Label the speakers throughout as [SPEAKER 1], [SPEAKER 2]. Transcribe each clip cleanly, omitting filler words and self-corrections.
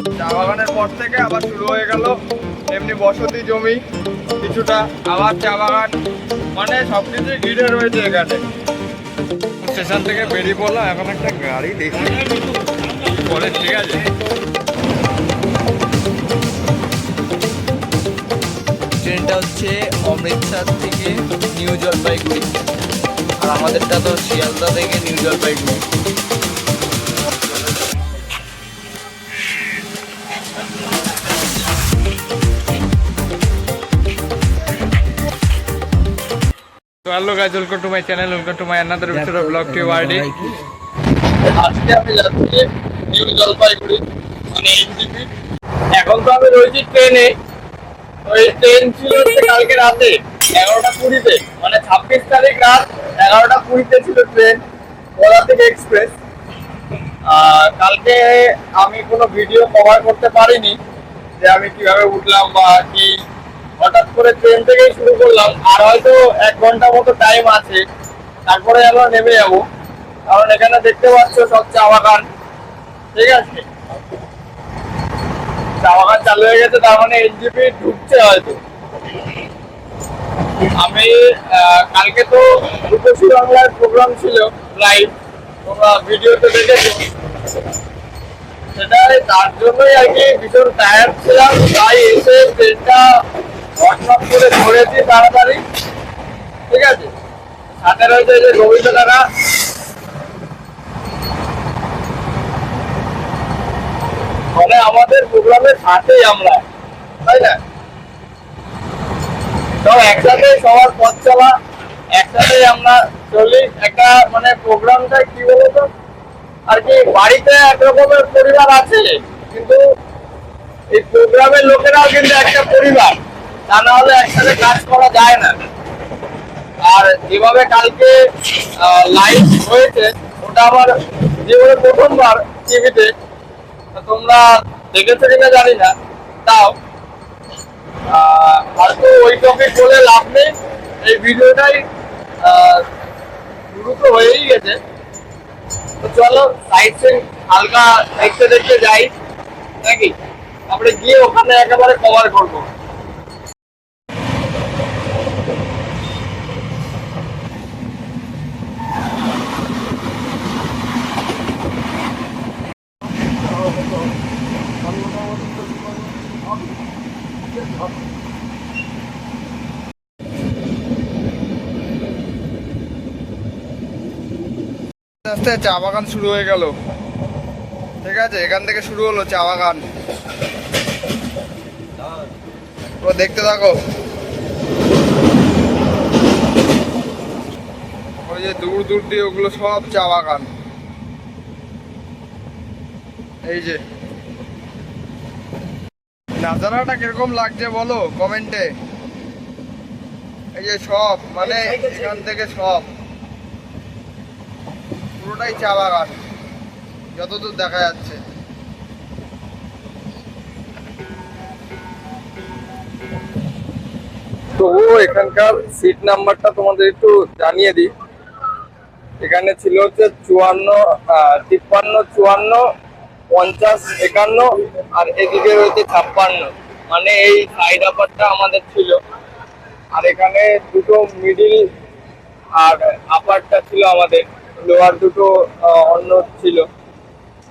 [SPEAKER 1] চা বাগানের পর থেকে আবার শুরু হয়ে গেল এমনি বসতি জমি কিছুটা, আবার চা বাগান, মানে সবকিছু ঘিরে রয়েছে এখানে। স্টেশন থেকে বেরিয়ে পড়লাম, এখন একটা গাড়ি দেখি পরে, ঠিক আছে। ট্রেনটা হচ্ছে অমৃতসর থেকে নিউ জলপাইগুড়ি, আর আমাদেরটা তো শিয়ালদা থেকে New Jalpaiguri. Hello guys, welcome to my channel, welcome to my another episode of vlog টিউ আরডি। আজকে আমি যাচ্ছি নিউ জলপাইগুড়ি, মানে এনজিপি। এখন তো আমি রয়েছি ট্রেনে। ওই ট্রেন ছিল কালকে রাতে 11টা 20-তে, মানে 26 তারিখ রাত 11টা 20-তে ছিল ট্রেন ওলা থেকে এক্সপ্রেস। কালকে আমি কোনো ভিডিও কভার করতে পারিনি যে আমি কিভাবে উঠলাম বা কি, হঠাৎ করে ট্রেন থেকেই শুরু করলাম। আর হয়তো 1 ঘন্টা মতো টাইম আছে, তারপরে আমরা নেমে যাবো। কারণ এখানে দেখতে পাচ্ছ সব চা বাগান, ঠিক আছে। চা বাগান চালু হয়ে গেছে, তার মানে এনজিপি ঢুকছে হয়তো। আমি কালকে তো রূপসী বাংলার প্রোগ্রাম ছিল লাইভ, তোমরা ভিডিওতে দেখেছো। সেটাই, তার জন্যই আর কি ভীষণ টায়ার্ড ছিলাম, তাই এসে ট্রেনটা হটফট করে ধরেছি তাড়াতাড়ি, ঠিক আছে। সাথে রয়েছে যে গোবিন্দ কাকা, মানে আমাদের প্রোগ্রামের সাথেই আমরা, তাই না? তো একসাথে সবার পথ চলা, একসাথেই আমরা চলি। একটা মানে প্রোগ্রামটা কি বলতো আর কি, বাড়িতে একরকমের পরিবার আছে, কিন্তু এই প্রোগ্রামের লোকেরাও কিন্তু একটা পরিবার, তা না হলে একসাথে কাজ করা যায় না। আর যেভাবে কালকে লাইভ হয়েছে, ওটা আমার জীবনে প্রথমবার টিভিতে। তোমরা দেখেছো কিনা জানি না, তাও হয়তো ওই টপিক বলে লাভ নেই। এই ভিডিওটাই শুরু তো হয়েই গেছে, তো চলো সাইড সিন হালকা দেখতে দেখতে যাই নাকি, তারপরে গিয়ে ওখানে একেবারে কভার করবো। আস্তে চা বাগান শুরু হয়ে গেল, ঠিক আছে। এখান থেকে শুরু হলো চা বাগান, দেখতে থাকো। ওই যে দূর দূর দিয়ে ওগুলো সব চা বাগান, এই যে। নাজারাটা কিরকম লাগছে বলো কমেন্টে। এই যে সব, মানে এখান থেকে সব পুরোটাই চা বাগান যতদূর দেখা যাচ্ছে। তো এখানকার সিট নাম্বারটা তোমাদের একটু জানিয়ে দিই। এখানে ছিল হচ্ছে 54, 53, 54, 50, 51, আর এদিকে রয়েছে 56, মানে এই সাইড আপারটা আমাদের ছিল। আর এখানে দুটো মিডিল আর আপারটা ছিল আমাদের, লোয়ার দুটো অন্য ছিল।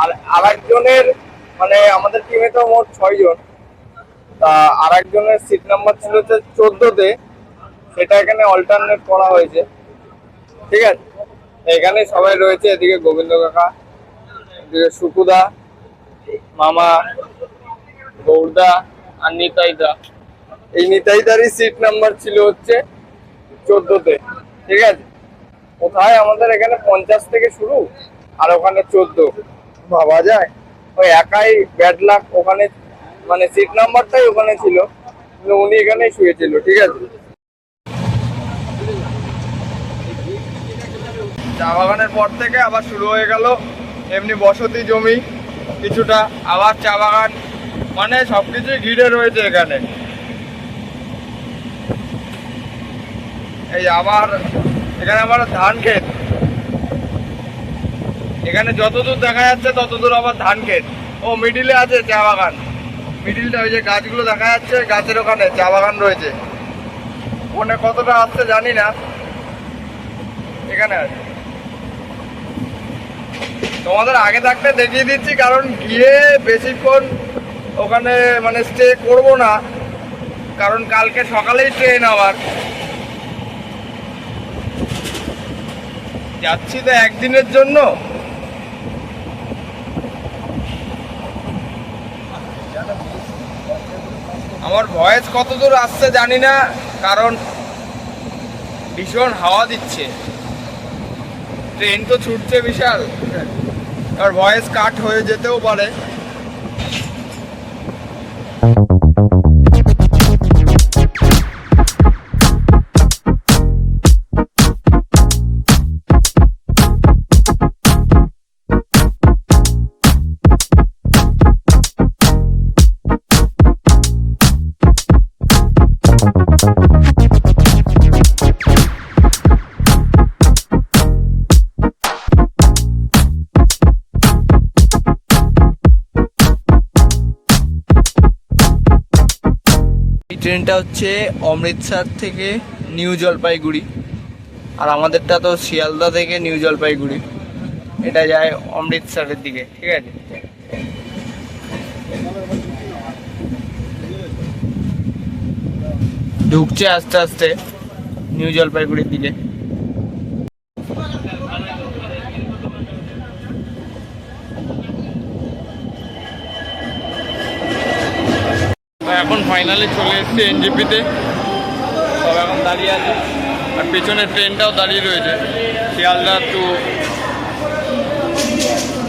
[SPEAKER 1] আর আরেকজনের, মানে আমাদের টিমে তো মোট 6 জন, তা আরেকজনের সিট নাম্বার ছিল হচ্ছে 14-তে, সেটা এখানে অল্টারনেট করা হয়েছে, ঠিক আছে। এখানে সবাই রয়েছে, এদিকে গোবিন্দ কাকা, এদিকে সুকুদা, মামা, গৌরদা আর নিতাইদা। এই নিতাইদারই সিট নাম্বার ছিল হচ্ছে 14-তে, ঠিক আছে। কোথায় আমাদের এখানে 50 থেকে শুরু, আর ওখানে 14, ভাবা যায়। ওই একাই ব্যাড লাক, ওখানে মানে সিট নাম্বারটাই ওখানে ছিল, কিন্তু উনি এখানেই শুয়েছিল, ঠিক আছে। চা বাগানের পর থেকে আবার শুরু হয়ে গেল এমনি বসতি জমি কিছুটা, আবার চা বাগান, মানে সবকিছুই ঘিরে রয়েছে এখানে। এই আবার এখানে আবার ধান ক্ষেত, এখানে যতদূর দেখা যাচ্ছে ততদূর আবার ধান ক্ষেত, ও মিডিলে আছে চা বাগান, মিডিলটা ওই যে গাছগুলো দেখা যাচ্ছে, গাছের ওখানে চা বাগান রয়েছে। ফোনে কতটা আসছে জানি না, এখানে আছে। তোমাদের আগে থাকতে দেখিয়ে দিচ্ছি, কারণ গিয়ে বেশিক্ষণ ওখানে মানে স্টে করব না, কারণ কালকে সকালেই ট্রেন আবার যাচ্ছি তো একদিনের জন্য। আমার ভয়েস কত দূর আসছে জানি না, কারণ ভীষণ হাওয়া দিচ্ছে, ট্রেন তো ছুটছে বিশাল, আর ভয়েস কাট হয়ে যেতেও পারে। ট্রেনটা হচ্ছে অমৃতসর থেকে নিউ জলপাইগুড়ি, আর আমাদেরটা তো শিয়ালদা থেকে নিউ জলপাইগুড়ি, এটা যায় অমৃতসরের দিকে, ঠিক আছে। ঢুকছে আস্তে আস্তে নিউ জলপাইগুড়ির দিকে। এখন ফাইনালি চলে এসছে এনজেপিতে, সব এখন দাঁড়িয়ে আছে, আর পেছনের ট্রেনটাও দাঁড়িয়ে রয়েছে, শিয়ালদা টু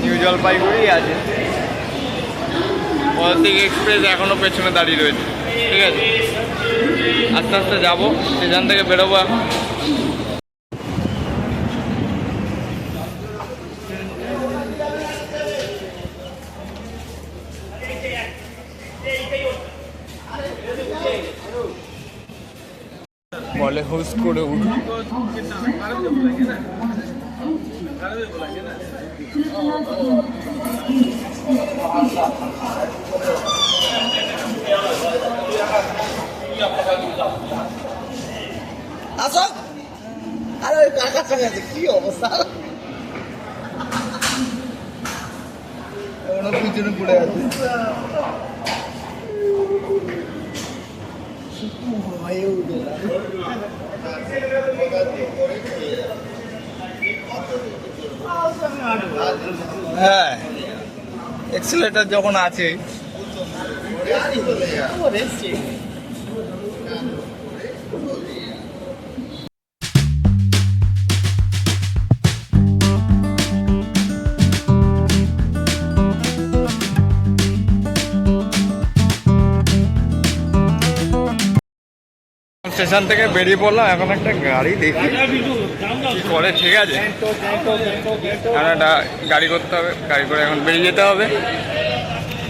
[SPEAKER 1] নিউ জলপাইগুড়ি আছে। পদাতিক এক্সপ্রেস এখনও পেছনে দাঁড়িয়ে রয়েছে, ঠিক আছে। আস্তে আস্তে যাবো, সেখান থেকে বেরোবো এখন। বলে হুস করে উঠু,
[SPEAKER 2] আসো। আরে ওই কাকার সঙ্গে আছে, কি অবস্থা, ওরা পিছনে পড়ে আছে।
[SPEAKER 1] হ্যাঁ, এক্সেলেটর যখন আছে। স্টেশন থেকে বেরিয়ে পড়লাম, এখন একটা গাড়ি দেখি কি করে, ঠিক আছে। এখন একটা গাড়ি করতে হবে, গাড়ি করে এখন বেরিয়ে যেতে হবে।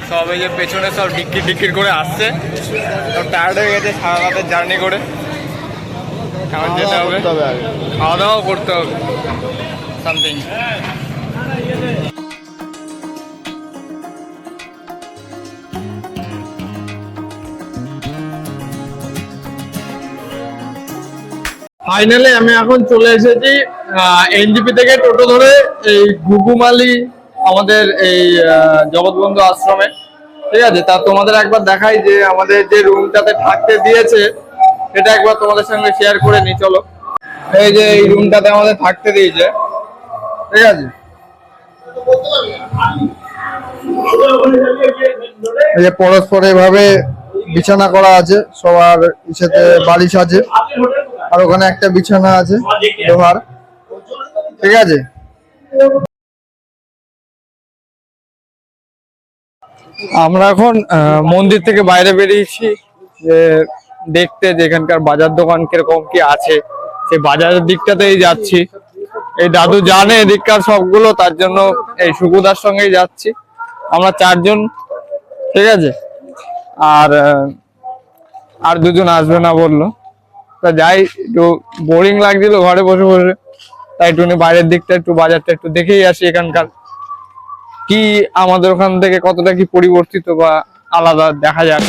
[SPEAKER 1] সব এই যে পেছনে সব ডিক্কির ডিক্কির করে আসছে, সব টায়ার্ড হয়ে গেছে সারা রাতের জার্নি করে। এখন যেতে হবে, খাওয়া দাওয়াও করতে হবে সামথিং। ফাইনালি আমি এখন চলে এসেছি এনজিপি থেকে টোটো ধরে এই ঘুঘুমালি আমাদের এই জগৎবন্ধু আশ্রমে, ঠিক আছে। তা তোমাদের একবার দেখাই যে আমাদের যে রুমটাতে থাকতে দিয়েছে, এটা একবার তোমাদের সঙ্গে শেয়ার করে নি, চলো। এই যে এই রুমটাতে আমাদের থাকতে দিয়েছে, ঠিক আছে।
[SPEAKER 2] এই যে পরস্পর এভাবে বিছানা করা আছে, সবার ইসেতে বালিশ আছে, আর ওখানে একটা বিছানা আছে লোহার, ঠিক আছে।
[SPEAKER 1] আমরা এখন মন্দির থেকে বাইরে বেরিয়েছি যে দেখতে যে এখানকার বাজার দোকান কিরকম কি আছে, সেই বাজারের দিকটাতেই যাচ্ছি। এই দাদু জানে এদিককার সবগুলো, তার জন্য এই সুকুদার সঙ্গেই যাচ্ছি। আমরা 4 জন, ঠিক আছে। আর 2 জন আসবে না বললো, তা যাই, একটু বোরিং লাগছিল ঘরে বসে বসে, তাই একটু বাইরের দিকটা একটু বাজারটা একটু দেখেই আসি এখানকার। কি আমাদের ওখান থেকে কতটা কি পরিবর্তিত বা আলাদা দেখা যাক।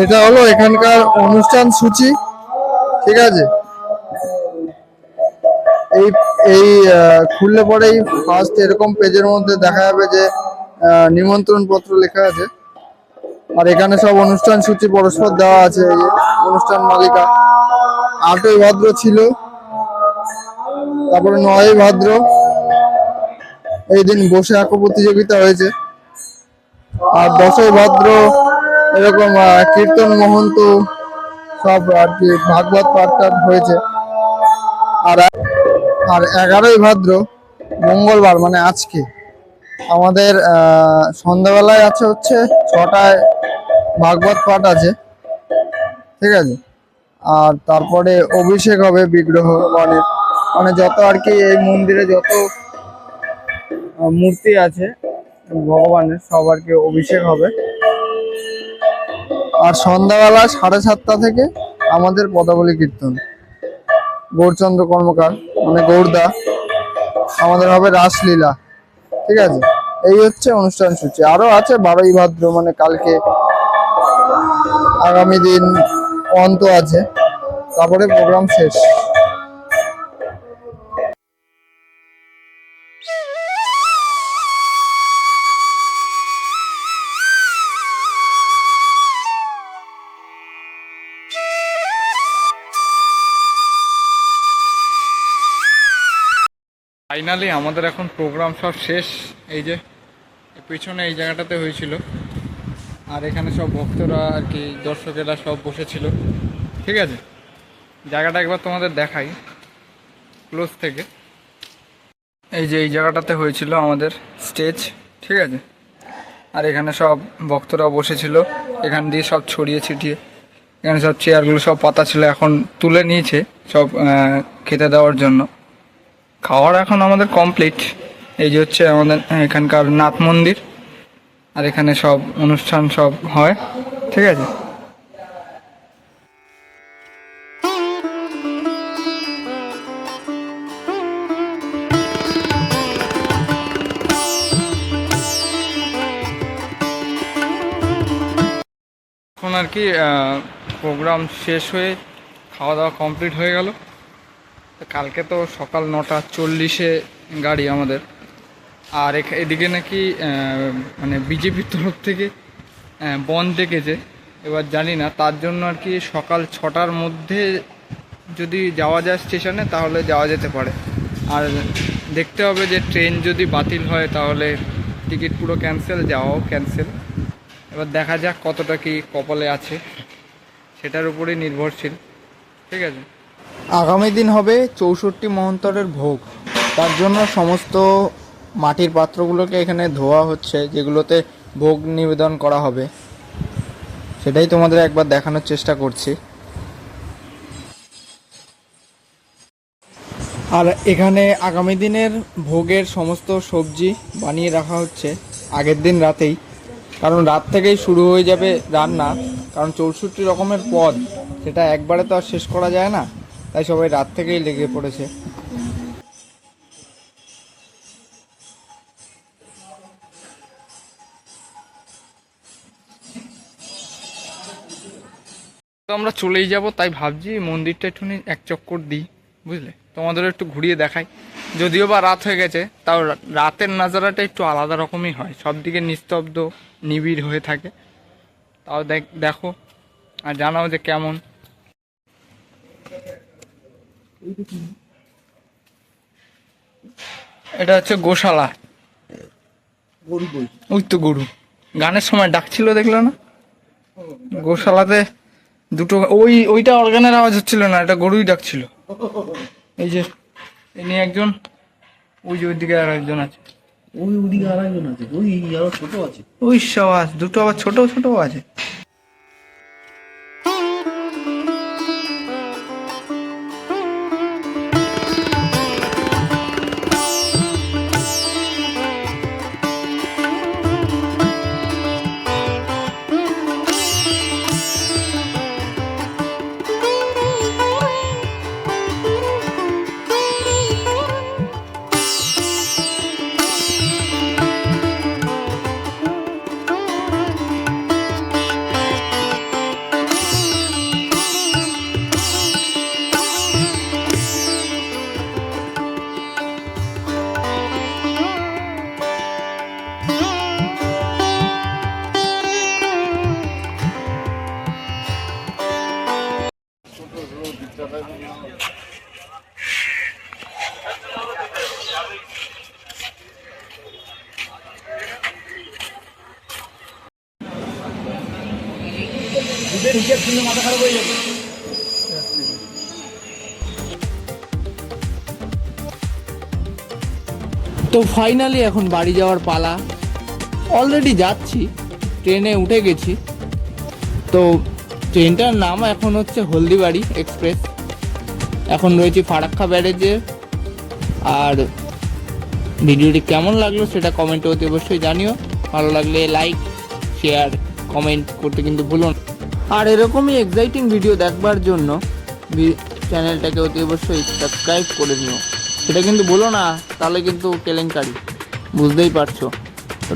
[SPEAKER 2] এটা হলো এখানকার অনুষ্ঠান সূচি, ঠিক আছে। এই এই খুললে পরেই ফার্স্ট এরকম পেজের মধ্যে দেখা যাবে যে নিমন্ত্রণ পত্র লেখা আছে, আর এখানে সব অনুষ্ঠান সূচি পরস্পর দেওয়া আছে। এই যে অনুষ্ঠান মালিকা 8ই ভাদ্র ছিল, তারপরে 9ই ভাদ্র এই দিন বসে আঁকো প্রতিযোগিতা হয়েছে, আর 10ই ভাদ্র এরকম কীর্তন মহন্ত সব আর কি ভাগবত পাঠ টাঠ হয়েছে। আর আর 11ই ভাদ্র মঙ্গলবার মানে আজকে আমাদের সন্ধ্যাবেলায় আছে হচ্ছে 6টায় ভাগবত পাঠ আছে, ঠিক আছে। আর তারপরে অভিষেক হবে বিগ্রহ মানে যত আর কি এই মন্দিরে যত মূর্তি আছে ভগবানের সব আর কি অভিষেক হবে। আর সন্ধ্যাবেলা 7:30 থেকে আমাদের পদাবলী কীর্তন, গৌরচন্দ্র কর্মকার মানে গৌরদা, আমাদের হবে রাসলীলা, ঠিক আছে। এই হচ্ছে অনুষ্ঠান সূচি। আরো আছে 12ই ভাদ্র মানে কালকে, আগামী দিন অন্ত আছে, তারপরে প্রোগ্রাম শেষ।
[SPEAKER 1] ফাইনালি আমাদের এখন প্রোগ্রাম সব শেষ। এই যে পিছনে এই জায়গাটাতে হয়েছিল, আর এখানে সব ভক্তরা আর কি দর্শকেরা সব বসেছিল, ঠিক আছে। জায়গাটা একবার তোমাদের দেখাই ক্লোজ থেকে। এই যে এই জায়গাটাতে হয়েছিল আমাদের স্টেজ, ঠিক আছে। আর এখানে সব ভক্তরা বসেছিল, এখান দিয়ে সব ছড়িয়ে ছিটিয়ে এখানে সব চেয়ারগুলো সব পাতা ছিল, এখন তুলে নিয়েছে সব খেতে দেওয়ার জন্য। খাওয়ার এখন আমাদের কমপ্লিট। এই যে হচ্ছে আমাদের এখানকার নাথ মন্দির, আর এখানে সব অনুষ্ঠান সব হয়, ঠিক আছে। এখন আর কি প্রোগ্রাম শেষ হয়ে খাওয়া দাওয়া কমপ্লিট হয়ে গেল। কালকে তো সকাল 9:40-এ গাড়ি আমাদের। আর এদিকে নাকি মানে বিজেপির তরফ থেকে বন্ধ ডেকেছে, এবার জানি না, তার জন্য আর কি সকাল 6টার মধ্যে যদি যাওয়া যায় স্টেশনে তাহলে যাওয়া যেতে পারে। আর দেখতে হবে যে ট্রেন যদি বাতিল হয় তাহলে টিকিট পুরো ক্যান্সেল, যাওয়াও ক্যান্সেল। এবার দেখা যাক কতটা কি কপালে আছে, সেটার উপরেই নির্ভরশীল, ঠিক আছে।
[SPEAKER 2] আগামী দিন হবে 64 মহন্তরের ভোগ, তার জন্য সমস্ত মাটির পাত্রগুলোকে এখানে ধোয়া হচ্ছে, যেগুলোতে ভোগ নিবেদন করা হবে, সেটাই তোমাদের একবার দেখানোর চেষ্টা করছি। আর এখানে আগামী দিনের ভোগের সমস্ত সবজি বানিয়ে রাখা হচ্ছে আগের দিন রাতেই, কারণ রাত থেকেই শুরু হয়ে যাবে রান্না, কারণ 64 রকমের পদ, সেটা একবারে তো আর শেষ করা যায় না, তাই সবাই রাত থেকেই লেগে পড়েছে।
[SPEAKER 1] তো আমরা চলেই যাব, তাই ভাবছি মন্দিরটা একটুখানি এক চক্কর দিই, বুঝলে, তোমাদেরও একটু ঘুরিয়ে দেখাই। যদিও বা রাত হয়ে গেছে, তাও রাতের নাজারাটা একটু আলাদা রকমই হয়, সব দিকে নিস্তব্ধ নিবিড় হয়ে থাকে। তাও দেখো
[SPEAKER 3] আর জানাও যে কেমন। এটা হচ্ছে গোশালা। ওই তো গরু গানের সময় ডাকছিল, দেখলো না? গোশালাতে দুটো, ওইটা অর্গানের আওয়াজ হচ্ছিল না, এটা গরুই ডাকছিল। এই যে ইনি একজন, ওই যে ওইদিকে আর একজন আছে,
[SPEAKER 4] ওইদিকে আরেকজন আছে, ওই আরো ছোট আছে।
[SPEAKER 3] ওই সব দুটো আবার ছোট ছোট আছে। তো ফাইনালি এখন বাড়ি যাওয়ার পালা। অলরেডি যাচ্ছি, ট্রেনে উঠে গেছি। তো ট্রেনটার নাম এখন হচ্ছে হলদিবাড়ি এক্সপ্রেস। এখন রয়েছি ফারাক্কা ব্যারেজে। আর ভিডিওটি কেমন লাগলো সেটা কমেন্টে অতি অবশ্যই জানিও। ভালো লাগলে লাইক, শেয়ার, কমেন্ট করতে কিন্তু ভুলো না। আর এরকমই এক্সাইটিং ভিডিও দেখবার জন্য চ্যানেলটাকে অতি অবশ্যই সাবস্ক্রাইব করে নিও, সেটা কিন্তু ভুলো না, তাহলে কিন্তু কেলেঙ্কারি, বুঝতেই পারছো। তো